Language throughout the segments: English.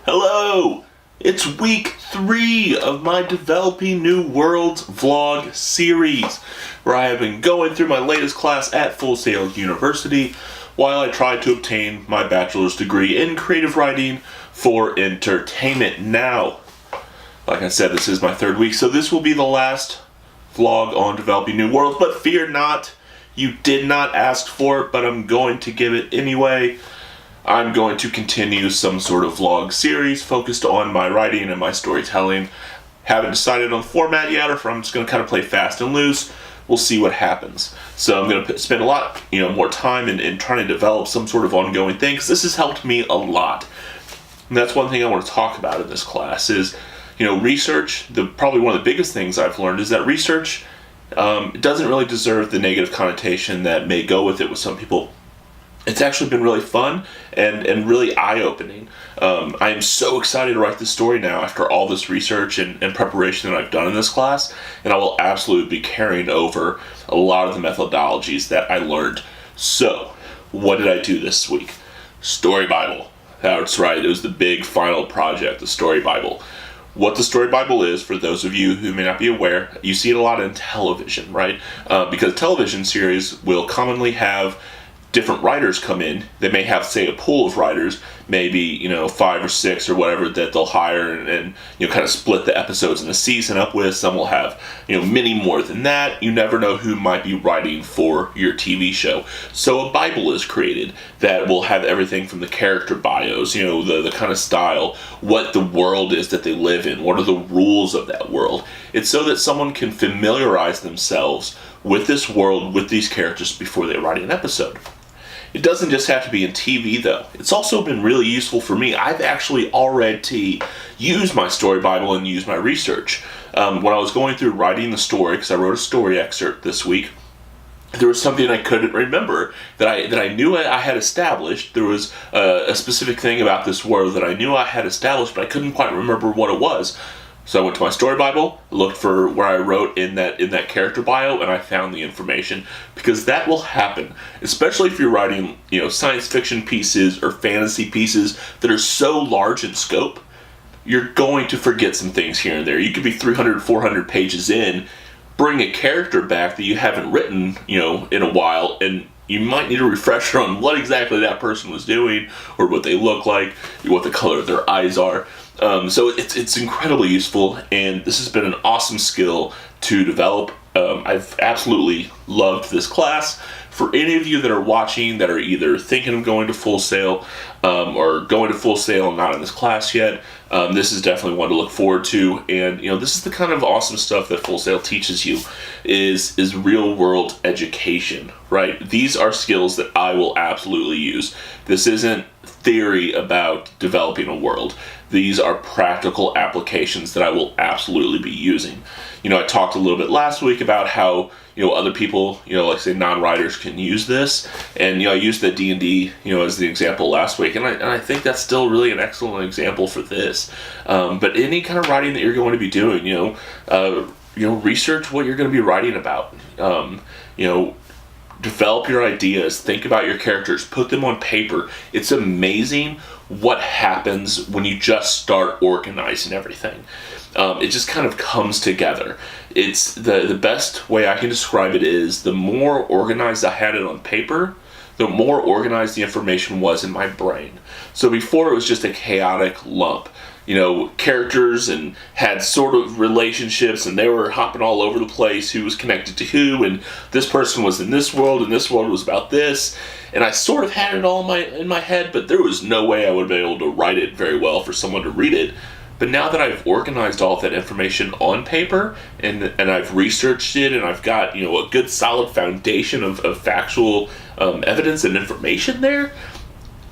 Hello! It's week 3 of my Developing New Worlds vlog series, where I have been going through my latest class at Full Sail University while I try to obtain my bachelor's degree in creative writing for entertainment. Now, like I said, this is my 3rd week, so this will be the last vlog on Developing New Worlds, but fear not, you did not ask for it, but I'm going to give it anyway. I'm going to continue some sort of vlog series focused on my writing and my storytelling. Haven't decided on the format yet, or if I'm just going to kind of play fast and loose. We'll see what happens. So I'm going to spend a lot, more time in trying to develop some sort of ongoing thing, because this has helped me a lot. And that's one thing I want to talk about in this class is, research. Probably one of the biggest things I've learned is that research doesn't really deserve the negative connotation that may go with it with some people. It's actually been really fun and really eye-opening. I am so excited to write this story now after all this research and preparation that I've done in this class, and I will absolutely be carrying over a lot of the methodologies that I learned. So, what did I do this week? Story Bible. That's right, it was the big final project, the Story Bible. What the Story Bible is, for those of you who may not be aware, you see it a lot in television, right? Because television series will commonly have different writers come in. They may have, say, a pool of writers, maybe 5 or 6 or whatever, that they'll hire and kind of split the episodes in a season up with. Some will have many more than that. You never know who might be writing for your TV show. So a Bible is created that will have everything from the character bios, the kind of style, what the world is that they live in, what are the rules of that world. It's so that someone can familiarize themselves with this world, with these characters, before they write an episode. It doesn't just have to be in TV, though. It's also been really useful for me. I've actually already used my Story Bible and used my research. When I was going through writing the story, because I wrote a story excerpt this week, there was something I couldn't remember that I knew I had established. There was a specific thing about this world that I knew I had established, but I couldn't quite remember what it was. So I went to my Story Bible, looked for where I wrote in that character bio, and I found the information. Because that will happen, especially if you're writing, science fiction pieces or fantasy pieces that are so large in scope. You're going to forget some things here and there. You could be 300, 400 pages in, bring a character back that you haven't written, in a while, and you might need a refresher on what exactly that person was doing, or what they look like, what the color of their eyes are. So it's incredibly useful, and this has been an awesome skill to develop. I've absolutely loved this class. For any of you that are watching that are either thinking of going to Full Sail or going to Full Sail and not in this class yet, this is definitely one to look forward to. And this is the kind of awesome stuff that Full Sail teaches you is real world education, right? These are skills that I will absolutely use. This isn't theory about developing a world. These are practical applications that I will absolutely be using. I talked a little bit last week about how other people, like say non-writers, can use this, and I used the D&D as the example last week, and I think that's still really an excellent example for this. But any kind of writing that you're going to be doing, research what you're going to be writing about. Develop your ideas, think about your characters, put them on paper. It's amazing what happens when you just start organizing everything. It just kind of comes together. It's the best way I can describe it is the more organized I had it on paper, the more organized the information was in my brain. So before it was just a chaotic lump. Characters and had sort of relationships, and they were hopping all over the place, who was connected to who, and this person was in this world, and this world was about this, and I sort of had it all in my head, but there was no way I would be able to write it very well for someone to read it. But now that I've organized all of that information on paper, and I've researched it, and I've got a good solid foundation of factual evidence and information there,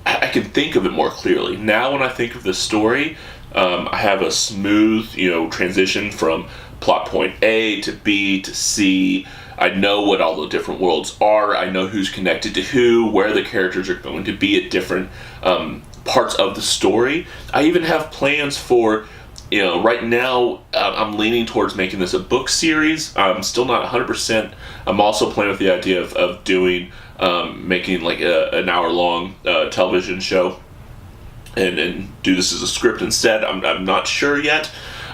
I can think of it more clearly. Now when I think of the story, I have a smooth, transition from plot point A to B to C. I know what all the different worlds are. I know who's connected to who, where the characters are going to be at different parts of the story. I even have plans for, right now, I'm leaning towards making this a book series. I'm still not 100%. I'm also playing with the idea of doing, making like an hour-long television show. and do this as a script instead. I'm not sure yet.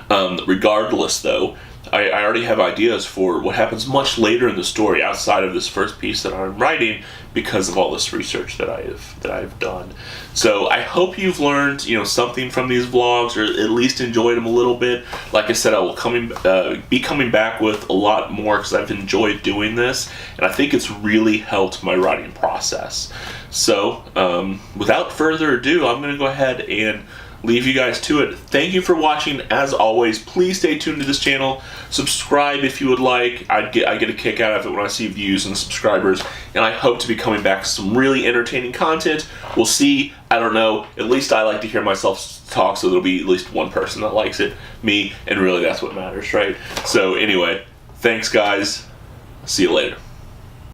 Regardless, though, I already have ideas for what happens much later in the story outside of this first piece that I'm writing because of all this research that I've done. So I hope you've learned something from these vlogs, or at least enjoyed them a little bit. Like I said, I will be coming back with a lot more because I've enjoyed doing this, and I think it's really helped my writing process. So without further ado, I'm going to go ahead and leave you guys to it. Thank you for watching. As always, please stay tuned to this channel. Subscribe if you would like. I get a kick out of it when I see views and subscribers, and I hope to be coming back with some really entertaining content. We'll see. I don't know. At least I like to hear myself talk, so there'll be at least one person that likes it, me, and really that's what matters, right? So anyway, thanks guys. See you later.